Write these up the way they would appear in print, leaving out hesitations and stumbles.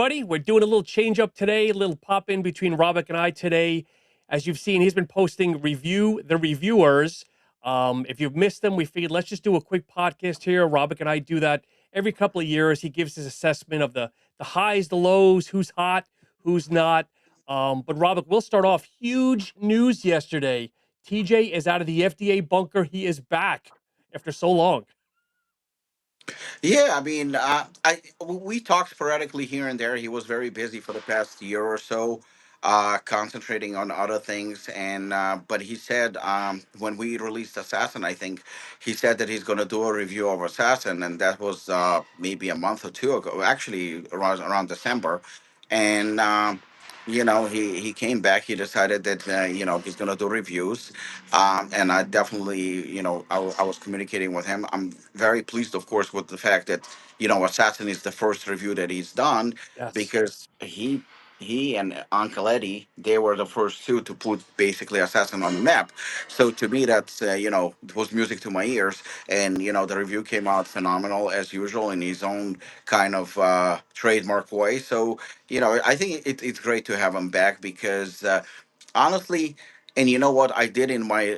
everybody. We're doing a little change up today, a little pop in between Robik and I today. As you've seen, he's been posting review the reviewers. If you've missed them, we figured let's just do a quick podcast here. Robik and I do that every couple of years. He gives his assessment of the highs, the lows, who's hot, who's not. But Robik, we'll start off. Huge news yesterday. TJ is out of the FDA bunker. He is back after so long. Yeah, I mean, we talked sporadically here and there. He was very busy for the past year or so, concentrating on other things. And but he said when we released Assassin, I think he said that he's going to do a review of Assassin, and that was maybe a month or two ago, actually around December. And he came back. He decided that he's going to do reviews, and I definitely, I was communicating with him. I'm very pleased, of course, with the fact that Assassin is the first review that he's done, Yes. because he and Uncle Eddie, they were the first two to put basically Assassin on the map. So to me, that's it was music to my ears, and the review came out phenomenal as usual in his own kind of trademark way. So I think it's great to have him back because honestly, and you know what I did in my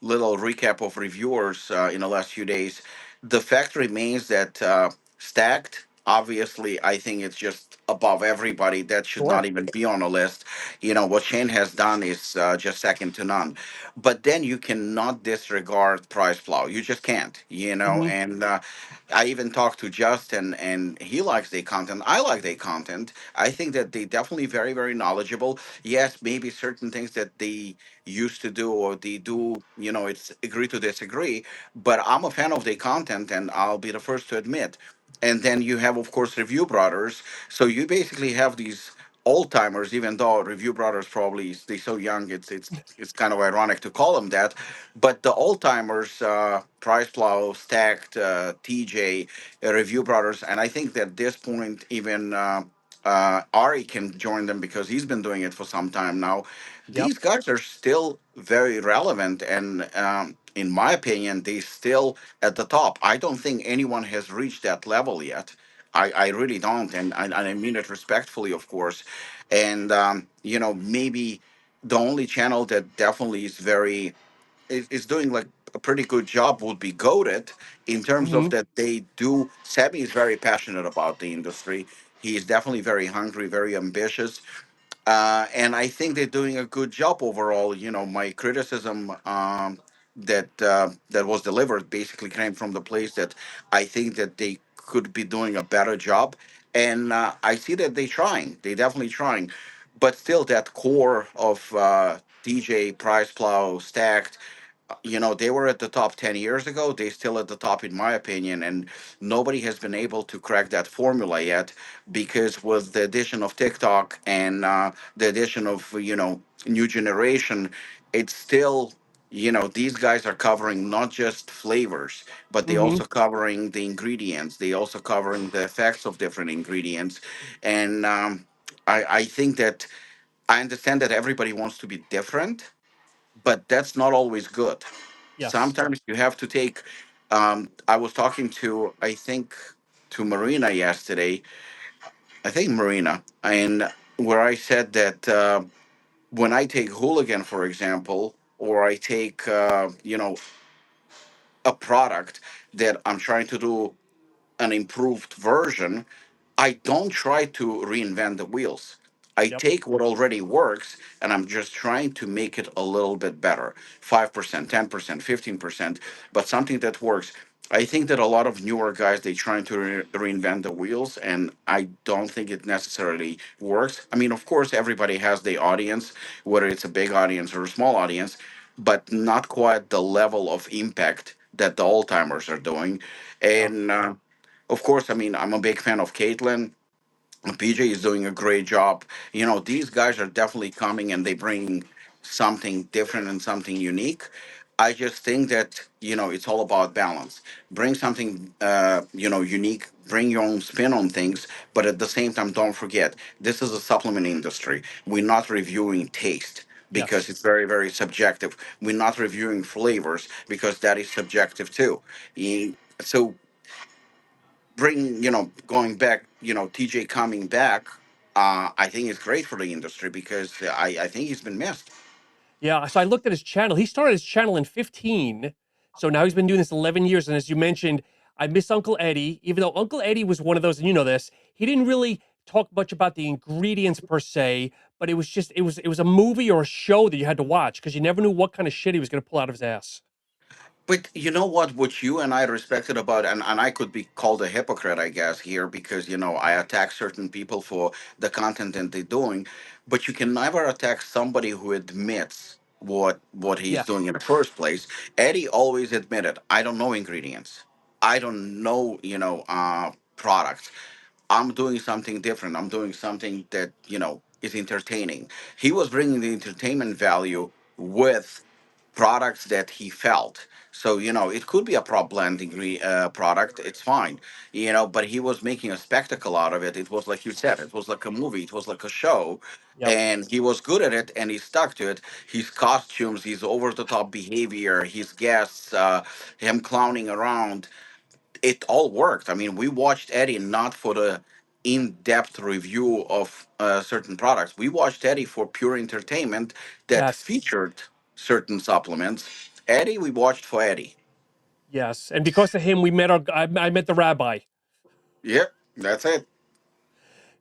little recap of reviewers in the last few days, the fact remains that Stacked, obviously, I think it's just above everybody. That should not Sure. even be on a list. What Shane has done is just second to none. But then you cannot disregard Price Plow. You just can't, Hmm. and I even talked to Justin, and he likes their content. I like their content. I think that they definitely very, very knowledgeable. Yes, maybe certain things that they used to do or they do, it's agree to disagree. But I'm a fan of their content, and I'll be the first to admit. And then you have, of course, Review Brothers. So you basically have these old timers, even though Review Brothers probably they're so young, it's kind of ironic to call them that. But the old timers, Price Plow, Stacked, TJ, Review Brothers, and I think that at this point even Ari can join them because he's been doing it for some time now. Yep. These guys are still very relevant, and in my opinion, they still at the top. I don't think anyone has reached that level yet. I really don't, and I mean it respectfully, of course. And maybe the only channel that definitely is doing like a pretty good job would be goaded in terms of Hmm. that they do. Sammy is very passionate about the industry. He is definitely very hungry, very ambitious, and I think they're doing a good job overall. My criticism that was delivered basically came from the place that I think that they could be doing a better job, and I see that they're trying. They're definitely trying, but still, that core of DJ Price Plow Stacked, they were at the top 10 years ago. They still at the top, in my opinion, and nobody has been able to crack that formula yet, because with the addition of TikTok and the addition of, new generation, it's still, these guys are covering not just flavors, but they Hmm. also covering the ingredients. They also covering the effects of different ingredients. And I think that I understand that everybody wants to be different, but that's not always good. Yes. Sometimes you have to take. I was talking to, I think, to Marina yesterday. I think Marina, and where I said that when I take Hooligan, for example, or I take, a product that I'm trying to do an improved version, I don't try to reinvent the wheels. I Yep. take what already works and I'm just trying to make it a little bit better, 5%, 10%, 15%, but something that works. I think that a lot of newer guys, they trying to reinvent the wheels, and I don't think it necessarily works. I mean, of course, everybody has the audience, whether it's a big audience or a small audience, but not quite the level of impact that the old timers are doing. Yeah. And of course, I mean, I'm a big fan of Caitlin. PJ is doing a great job. These guys are definitely coming and they bring something different and something unique. I just think that, it's all about balance. Bring something, unique, bring your own spin on things, but at the same time, don't forget, this is a supplement industry. We're not reviewing taste because Yes. it's very, very subjective. We're not reviewing flavors because that is subjective too. So bring, going back, TJ coming back, I think it's great for the industry because I think he's been missed. Yeah, so I looked at his channel. He started his channel in 15. So now he's been doing this 11 years. And as you mentioned, I miss Uncle Eddie, even though Uncle Eddie was one of those, and you know this, he didn't really talk much about the ingredients per se, but it was just it was a movie or a show that you had to watch because you never knew what kind of shit he was going to pull out of his ass. But you know what you and I respected about, and I could be called a hypocrite, I guess, here because I attack certain people for the content that they're doing, but you can never attack somebody who admits what he's Yeah. doing in the first place. Eddie always admitted, I don't know ingredients, I don't know products. I'm doing something different. I'm doing something that is entertaining. He was bringing the entertainment value with products that he felt. So it could be a prop blending product. It's fine, But he was making a spectacle out of it. It was like you said. It was like a movie. It was like a show, Yep. and he was good at it, and he stuck to it. His costumes, his over the top behavior, his guests, him clowning around, it all worked. I mean, we watched Eddie not for the in-depth review of certain products. We watched Eddie for pure entertainment that Yes. featured certain supplements. Eddie, we watched for Eddie. Yes. And because of him, I met the rabbi. Yep, that's it.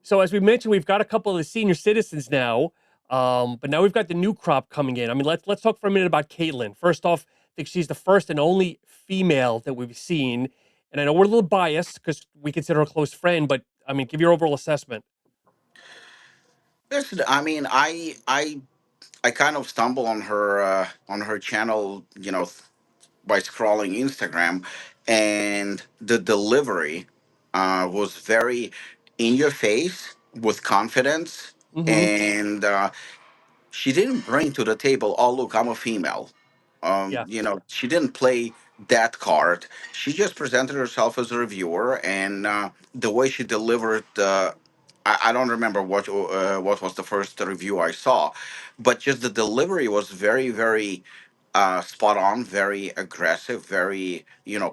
So as we mentioned, we've got a couple of the senior citizens now, but now we've got the new crop coming in. I mean, let's talk for a minute about Caitlin. First off, I think she's the first and only female that we've seen, and I know we're a little biased because we consider her a close friend, but I mean, give your overall assessment. Listen, I mean, I kind of stumble on her channel, by scrolling Instagram, and the delivery was very in your face with confidence, Mm-hmm. and she didn't bring to the table, oh look, I'm a female. Yeah. She didn't play that card. She just presented herself as a reviewer, and the way she delivered, I don't remember what was the first review I saw, but just the delivery was very, very spot on, very aggressive, very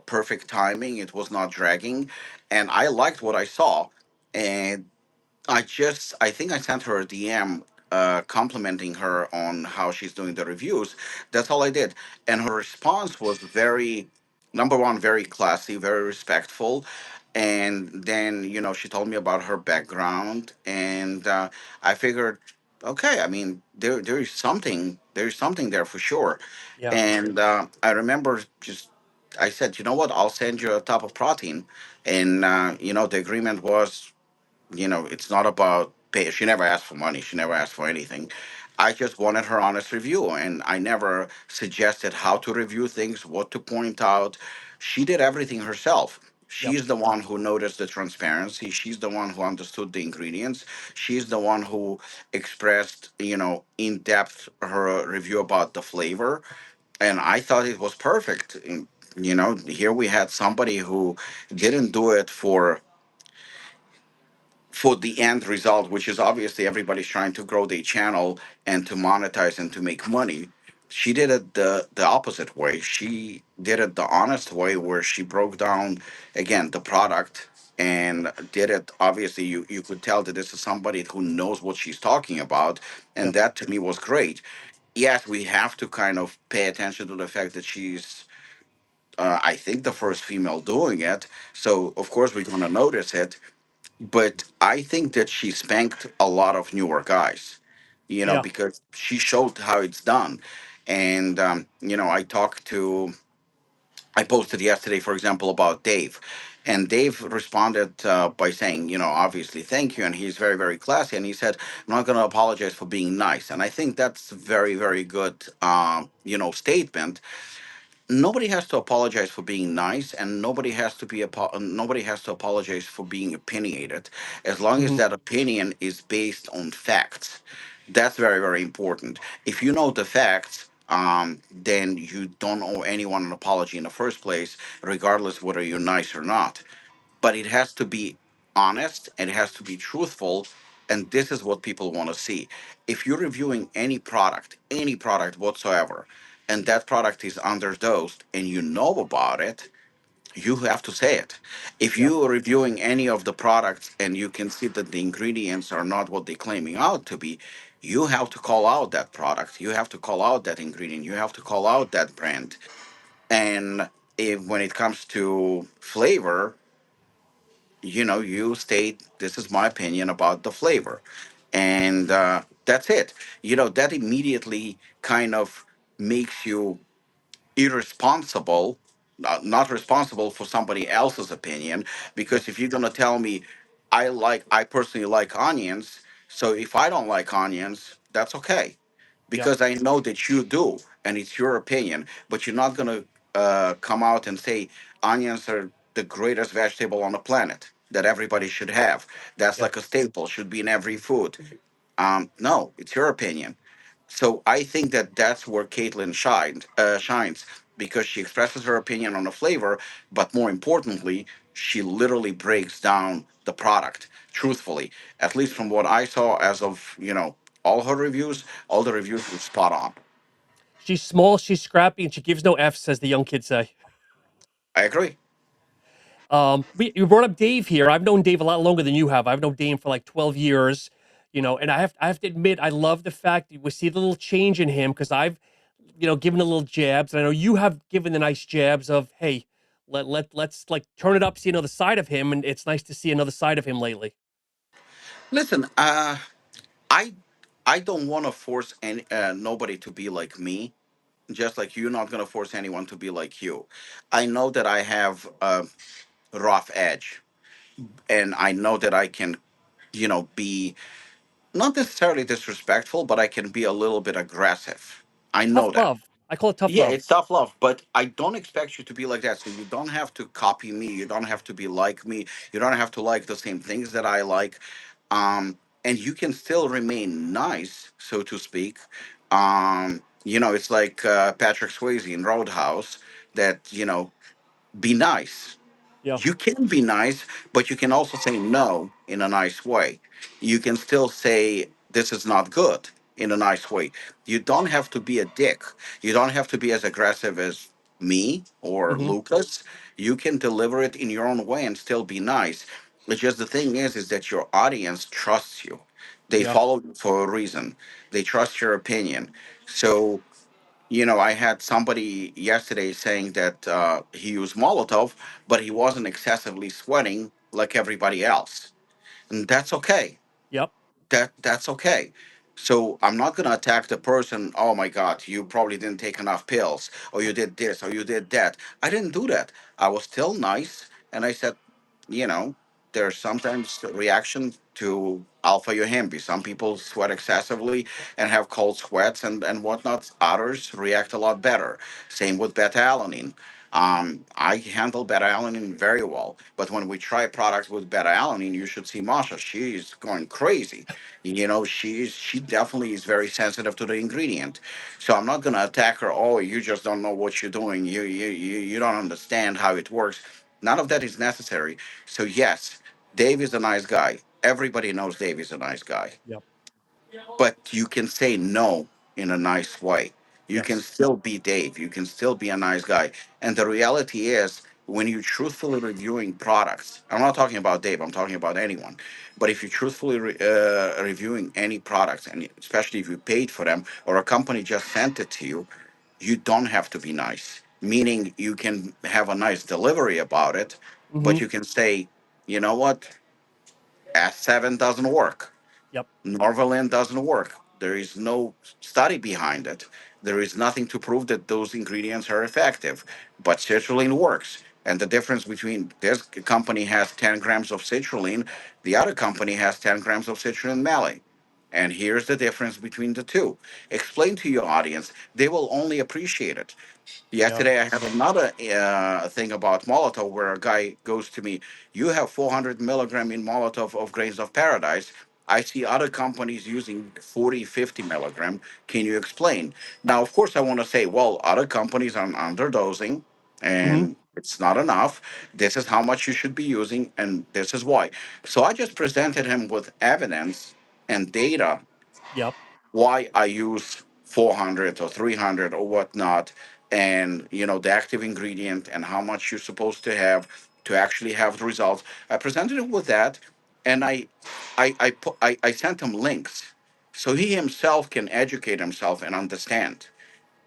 perfect timing. It was not dragging, and I liked what I saw. And I think I sent her a DM complimenting her on how she's doing the reviews. That's all I did. And her response was very, number one, very classy, very respectful. And then, she told me about her background. And I figured, okay, I mean, there is something there for sure. Yeah. And I remember I said, you know what, I'll send you a top of protein. And, the agreement was, it's not about pay. She never asked for money. She never asked for anything. I just wanted her honest review, and I never suggested how to review things, what to point out. She did everything herself. Yep. She's the one who noticed the transparency. She's the one who understood the ingredients. She's the one who expressed, in depth her review about the flavor. And I thought it was perfect. And, here we had somebody who didn't do it for the end result, which is obviously everybody's trying to grow their channel and to monetize and to make money. She did it the opposite way. She did it the honest way, where she broke down again the product and did it. Obviously, you could tell that this is somebody who knows what she's talking about, and Yep. that to me was great. Yes, we have to kind of pay attention to the fact that she's, I think, the first female doing it. So of course we're gonna notice it, but I think that she spanked a lot of newer guys, Yeah. because she showed how it's done. And, I posted yesterday, for example, about Dave. And Dave responded by saying, obviously, thank you. And he's very, very classy. And he said, I'm not going to apologize for being nice. And I think that's a very, very good, statement. Nobody has to apologize for being nice, and nobody has to apologize for being opinionated, as long as Hmm. that opinion is based on facts. That's very, very important. If you know the facts, then you don't owe anyone an apology in the first place, regardless whether you're nice or not. But it has to be honest and it has to be truthful, and this is what people want to see. If you're reviewing any product whatsoever, and that product is underdosed and you know about it, you have to say it. If Yep. you are reviewing any of the products and you can see that the ingredients are not what they're claiming out to be, you have to call out that product. You have to call out that ingredient. You have to call out that brand. And if when it comes to flavor, you state this is my opinion about the flavor, and that's it. That immediately kind of makes you irresponsible, not responsible for somebody else's opinion. Yep. Because if you're gonna tell me, I personally like onions, so if I don't like onions, that's okay, Yep. because I know that you do, and it's your opinion. But you're not gonna come out and say onions are the greatest vegetable on the planet that everybody should have. That's Yep. like a staple, should be in every food. No, it's your opinion. So I think that that's where Caitlin shines, because she expresses her opinion on the flavor, but more importantly, she literally breaks down the product truthfully. At least from what I saw, as of all her reviews, all the reviews were spot on. She's small, she's scrappy, and she gives no F's, as the young kids say. I agree. You brought up Dave here. I've known Dave a lot longer than you have. I've known Dave for like 12 years, and I have to admit, I love the fact that we see the little change in him because I've, given a little jabs, and I know you have given the nice jabs of, hey, let's like turn it up, see another side of him, and it's nice to see another side of him lately. Listen, I I don't want to force any nobody to be like me. Just like you're not going to force anyone to be like you. I know that I have a rough edge, and I know that I can, be not necessarily disrespectful, but I can be a little bit aggressive. I Tough know that. love. I call it tough Yeah, love. it's tough love, but I don't expect you to be like that. So you don't have to copy me. You don't have to be like me. You don't have to like the same things that I like. And you can still remain nice, so to speak. It's like Patrick Swayze in Roadhouse, that, be nice. Yeah. You can be nice, but you can also say no in a nice way. You can still say this is not good in a nice way. You don't have to be a dick. You don't have to be as aggressive as me or Hmm. Lucas. You can deliver it in your own way and still be nice. It's just the thing is that your audience trusts you. They Yeah. follow you for a reason. They trust your opinion. So I had somebody yesterday saying that he used Molotov, but he wasn't excessively sweating like everybody else, and that's okay. Yep. That's okay. So I'm not gonna attack the person. Oh my God, you probably didn't take enough pills, or you did this, or you did that. I didn't do that. I was still nice, and I said, you know, there's sometimes a reaction to alpha yohimbi. Some people sweat excessively and have cold sweats and whatnot. Others react a lot better. Same with beta alanine. I handle beta alanine very well, but when we try products with beta alanine, you should see Masha. She's going crazy. She definitely is very sensitive to the ingredient. So I'm not gonna attack her. Oh, you just don't know what you're doing. You don't understand how it works. None of that is necessary. So yes, Dave is a nice guy. Everybody knows Dave is a nice guy, Yep. but you can say no in a nice way. You can Yes. still be Dave. You can still be a nice guy. And the reality is, when you truthfully reviewing products, I'm not talking about Dave. I'm talking about anyone. But if you truthfully reviewing any products, and especially if you paid for them or a company just sent it to you, you don't have to be nice. Meaning, you can have a nice delivery about it, Hmm. but you can say, you know what, S7 doesn't work. Yep. Norvaland doesn't work. There is no study behind it. There is nothing to prove that those ingredients are effective, but citrulline works. And the difference between this company has 10 grams of citrulline, the other company has 10 grams of citrulline malate. And here's the difference between the two. Explain to your audience. They will only appreciate it. Yeah. Yesterday, I had another thing about Molotov where a guy goes to me, "You have 400 milligram in Molotov of grains of paradise. I see other companies using 40, 50 milligram. Can you explain?" Now, of course, I want to say, well, other companies are underdosing Hmm. and it's not enough. This is how much you should be using, and this is why. So I just presented him with evidence and data Yep. why I use 400 or 300 or whatnot. and the active ingredient and how much you're supposed to have to actually have the results. I presented him with that, and I sent him links so he himself can educate himself and understand.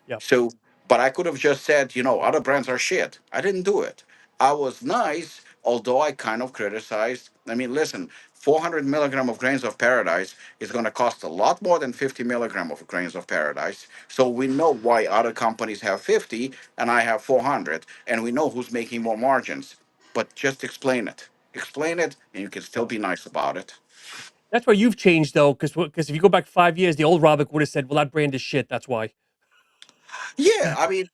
Yep. So, but I could have just said, other brands are shit. I didn't do it. I was nice, although I kind of criticized. I mean, listen, 400 milligram of grains of paradise is going to cost a lot more than 50 milligram of grains of paradise. So we know why other companies have 50 and I have 400, and we know who's making more margins. But just explain it. Explain it, and you can still Yep. be nice about it. That's where you've changed though, because if you go back 5 years, the old Robik would have said, "Well, that brand is shit." That's why. Yeah, I mean,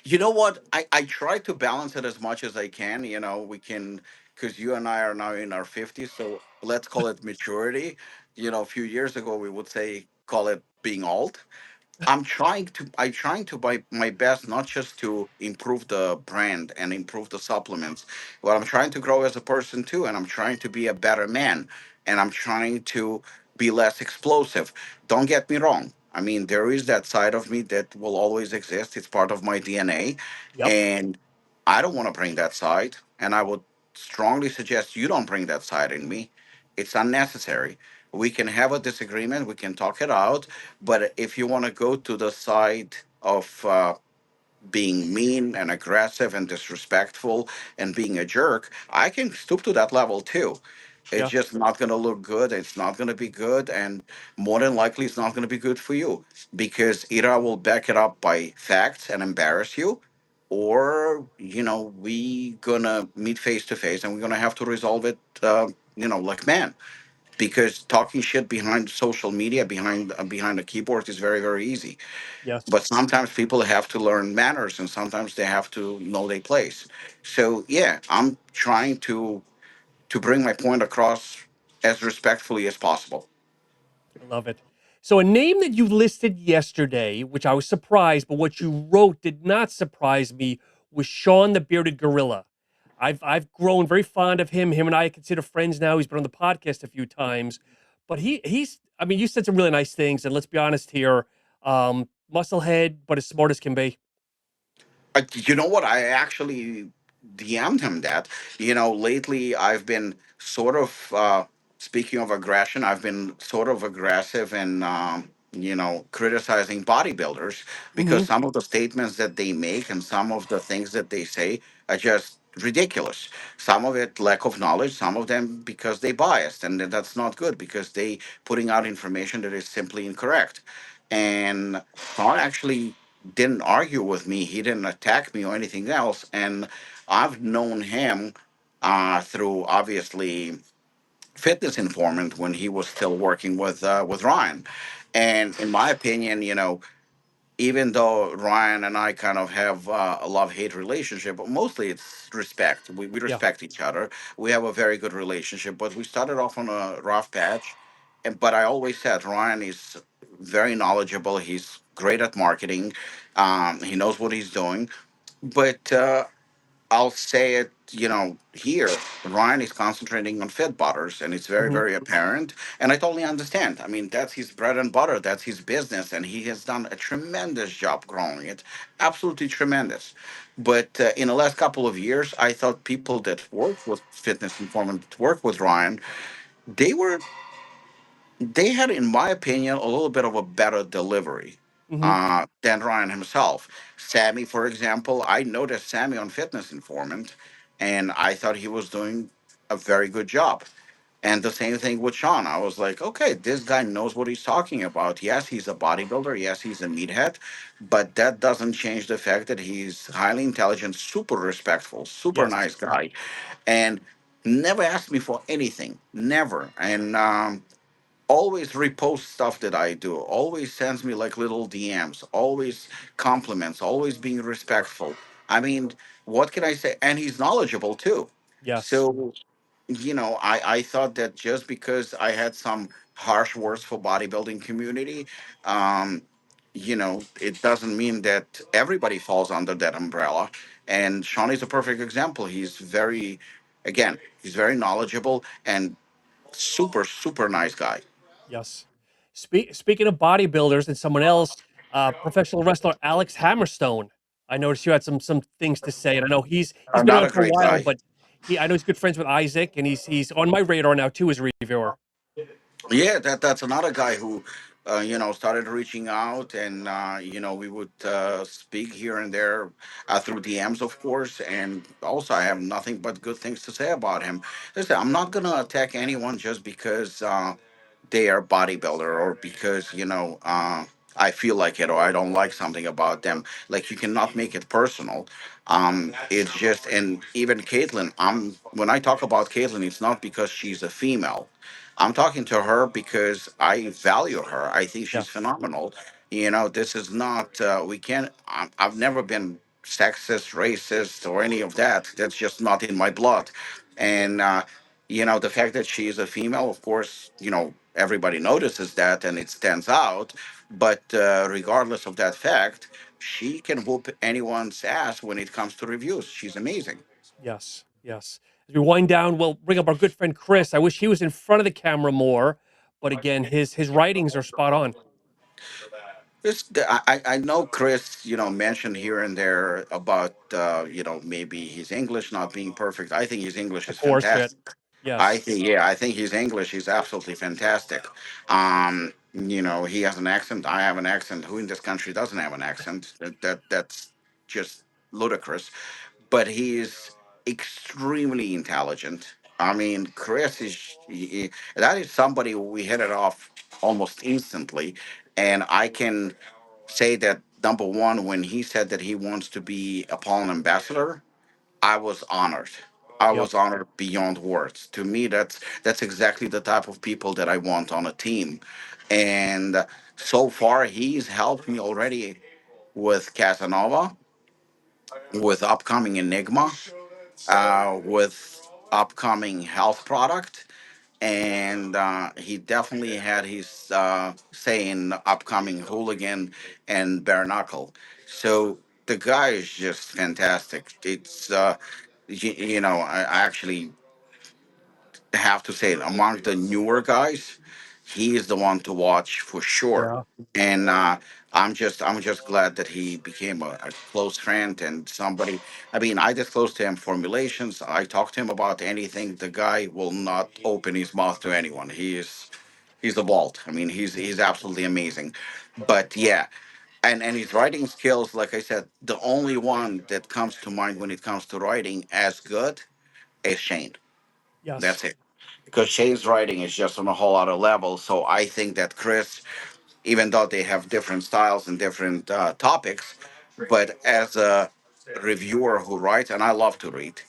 you know what? I try to balance it as much as I can. We can, because you and I are now in our 50s, so let's call it maturity. A few years ago, we would say, call it being old. I'm trying to buy my best, not just to improve the brand and improve the supplements, but I'm trying to grow as a person too, and I'm trying to be a better man, and I'm trying to be less explosive. Don't get me wrong. I mean, there is that side of me that will always exist. It's part of my DNA, Yep. and I don't want to bring that side, and I would strongly suggest you don't bring that side in me. It's unnecessary. We can have a disagreement, we can talk it out, but if you want to go to the side of being mean and aggressive and disrespectful and being a jerk, I can stoop to that level too. It's Yeah. just not going to look good. It's not going to be good. And more than likely, it's not going to be good for you because either I will back it up by facts and embarrass you, or, we going to meet face to face and we're going to have to resolve it, like man, because talking shit behind social media, behind a keyboard, is very very easy. Yes. But sometimes people have to learn manners, and sometimes they have to know their place. So yeah, I'm trying to bring my point across as respectfully as possible. I love it. So a name that you listed yesterday, which I was surprised, but what you wrote did not surprise me, was Sean the Bearded Gorilla. I've grown very fond of him. Him and I consider friends now. He's been on the podcast a few times, but he's. I mean, you said some really nice things, and let's be honest here. Musclehead, but as smart as can be. You know what? I actually DM'd him that. Lately I've been sort of, speaking of aggression, I've been sort of aggressive and, criticizing bodybuilders because Hmm. some of the statements that they make and some of the things that they say are just ridiculous. Some of it lack of knowledge, some of them because they biased, and that's not good because they putting out information that is simply incorrect. And Sean actually didn't argue with me. He didn't attack me or anything else. And I've known him through obviously Fitness Informant when he was still working with Ryan. And in my opinion, even though Ryan and I kind of have a love hate relationship, but mostly it's respect. We Yeah. respect each other. We have a very good relationship, but we started off on a rough patch. But I always said Ryan is very knowledgeable. He's great at marketing. He knows what he's doing. But I'll say it, here, Ryan is concentrating on fit butters, and it's very, Hmm. very apparent. And I totally understand. I mean, that's his bread and butter, that's his business, and he has done a tremendous job growing it. Absolutely tremendous. But in the last couple of years, I thought people that work with Fitness Informant, work with Ryan, they were they had, in my opinion, a little bit of a better delivery Hmm. than Ryan himself. Sammy, for example, I noticed Sammy on Fitness Informant, and I thought he was doing a very good job. And the same thing with Sean. I was like, okay, this guy knows what he's talking about. Yes, he's a bodybuilder. Yes, he's a meathead. But that doesn't change the fact that he's highly intelligent, super respectful, super Yes. nice guy, and never asked me for anything. Never. And always repost stuff that I do, always sends me like little DMs, always compliments, always being respectful. I mean, what can I say? And he's knowledgeable too. Yes. So, I thought that just because I had some harsh words for bodybuilding community, um, it doesn't mean that everybody falls under that umbrella. And Sean is a perfect example. Again, he's very knowledgeable and super, super nice guy. Yes. Speaking of bodybuilders and someone else, Professional wrestler Alex Hammerstone. I noticed you had some things to say, and I know he's been on Another for a great while, guy. but I know he's good friends with Isaac, and he's on my radar now too as a reviewer. Yeah, that's another guy who, started reaching out, and we would speak here and there through DMs, of course. And also, I have nothing but good things to say about him. Listen, I'm not gonna attack anyone just because they are bodybuilder or because I feel like it or I don't like something about them. Like you cannot make it personal. It's just, and even Caitlyn. When I talk about Caitlyn, it's not because she's a female. I'm talking to her because I value her. I think she's Yes, phenomenal. This is not. We can't. I've never been sexist, racist, or any of that. That's just not in my blood. And the fact that she is a female, of course, everybody notices that and it stands out. But regardless of that fact, she can whoop anyone's ass when it comes to reviews. She's amazing. yes, yes. As we wind down, we'll bring up our good friend Chris. I wish he was in front of the camera more, but again, his writings are spot on. I know Chris, mentioned here and there about, maybe his English not being perfect. I think his English That's is horseshit. fantastic. Yes, I think his English is absolutely fantastic. He has an accent. I have an accent. Who in this country doesn't have an accent? That's just ludicrous. But he is extremely intelligent. I mean, Chris that is somebody we hit it off almost instantly, and I can say that number one, when he said that he wants to be a pollen ambassador, I was honored. I yep, was honored beyond words. To me, that's exactly the type of people that I want on a team. And so far, he's helped me already with Casanova, with upcoming Enigma, with upcoming health product, and he definitely had his say in upcoming Hooligan and Bare Knuckle. So the guy is just fantastic. It's I actually have to say, among the newer guys, he is the one to watch for sure. yeah, And I'm just glad that he became a close friend and somebody. I mean, I disclosed to him formulations. I talked to him about anything. The guy will not open his mouth to anyone. He's a vault. I mean, he's absolutely amazing. But yeah, and his writing skills, like I said, the only one that comes to mind when it comes to writing as good is Shane. yes. That's it. Because Shane's writing is just on a whole other level. So I think that Chris, even though they have different styles and different topics, but as a reviewer who writes, and I love to read,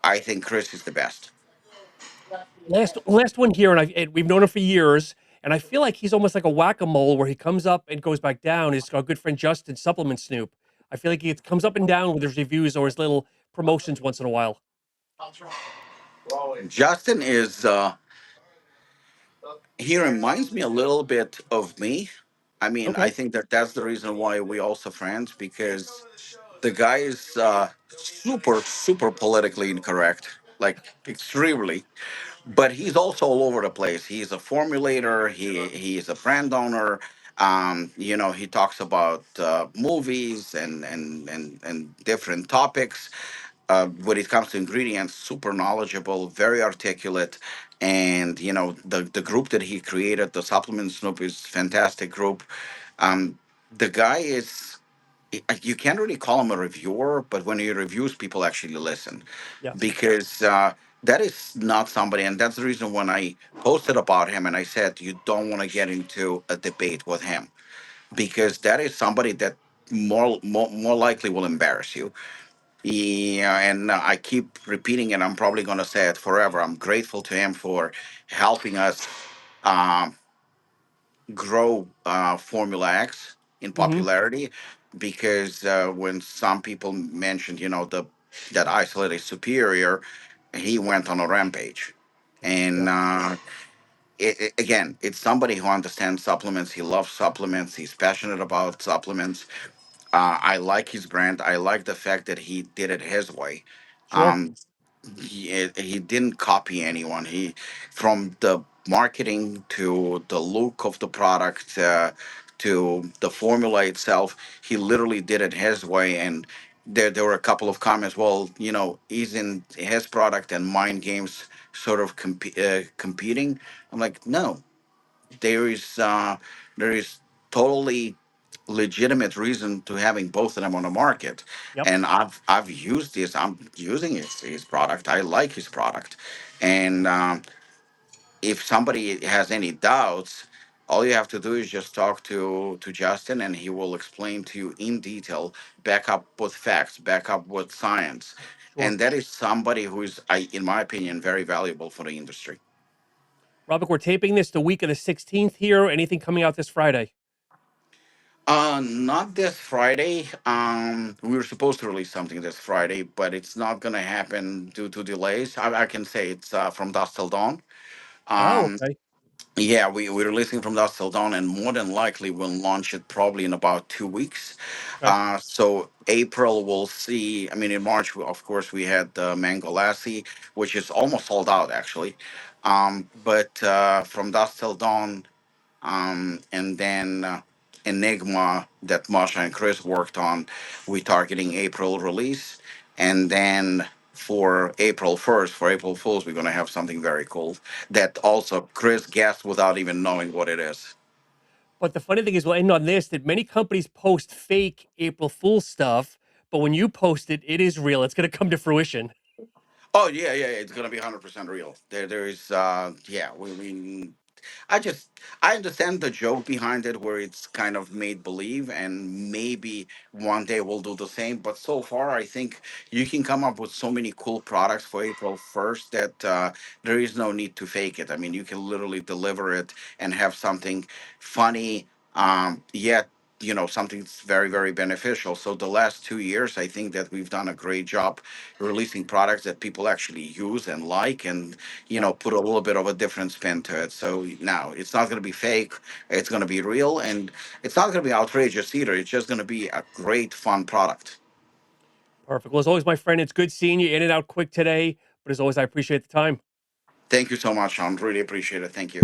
I think Chris is the best. Last one here, and we've known him for years, and I feel like he's almost like a whack a mole where he comes up and goes back down. Is our good friend Justin Supplement Snoop. I feel like he comes up and down with his reviews or his little promotions once in a while. Justin is, he reminds me a little bit of me. I mean, I Okay, think that that's the reason why we also friends because the guy is super, super politically incorrect, like extremely. But he's also all over the place. He's a formulator. He's a brand owner. He talks about movies and different topics. When it comes to ingredients, super knowledgeable, very articulate, and the group that he created, the Supplement Snoop, is fantastic group. Um, the guy is, you can't really call him a reviewer, but when he reviews, people actually listen yes, because that is not somebody, and that's the reason when I posted about him and I said you don't want to get into a debate with him because that is somebody that more likely will embarrass you. Yeah, and I keep repeating it. I'm probably going to say it forever. I'm grateful to him for helping us um, grow Formula X in hmm, popularity because when some people mentioned, that isolated superior, he went on a rampage. And yeah, again, it's somebody who understands supplements. He loves supplements. He's passionate about supplements. I like his brand. I like the fact that he did it his way. sure, Um, he didn't copy anyone. From the marketing to the look of the product to the formula itself. He literally did it his way, and there were a couple of comments. Well, isn't his product and mind games sort of competing? I'm like, no, there is there is totally legitimate reason to having both of them on the market. Yep. And I've used this. I'm using his product. I like his product, and if somebody has any doubts, all you have to do is just talk to Justin, and he will explain to you in detail, back up with facts, back up with science, Sure. and that is somebody who is, in my opinion, very valuable for the industry. Robik, we're taping this the week of the 16th here. Anything coming out this Friday? Not this Friday. We were supposed to release something this Friday, but it's not gonna happen due to delays. I can say it's from Dusk Till Dawn. Oh, Um, okay. Yeah, we're releasing from Dusk Till Dawn, and more than likely we'll launch it probably in about 2 weeks. Okay. So April we'll see. I mean, in March, of course, we had Mango Lassie, which is almost sold out actually. But from Dusk Till Dawn, and then Enigma that Masha and Chris worked on, we targeting April release, and then for April 1st, for April Fools, we're gonna have something very cool that also Chris guessed without even knowing what it is. But the funny thing is, we'll end on this, that many companies post fake April Fool stuff, but when you post it, it is real. It's going to come to fruition. Oh yeah, it's gonna be 100% real. There is yeah, we I just I understand the joke behind it, where it's kind of made believe, and maybe one day we'll do the same. But so far, I think you can come up with so many cool products for April 1st that there is no need to fake it. I mean, you can literally deliver it and have something funny, yet something that's very very beneficial. So the last 2 years, I think that we've done a great job releasing products that people actually use and like, and Yeah, put a little bit of a different spin to it. So now it's not going to be fake, it's going to be real, and it's not going to be outrageous either. It's just going to be a great, fun product. perfect. Well, as always, my friend, it's good seeing you in and out quick today. But as always, I appreciate the time. Thank you so much, Sean. Really appreciate it. Thank you.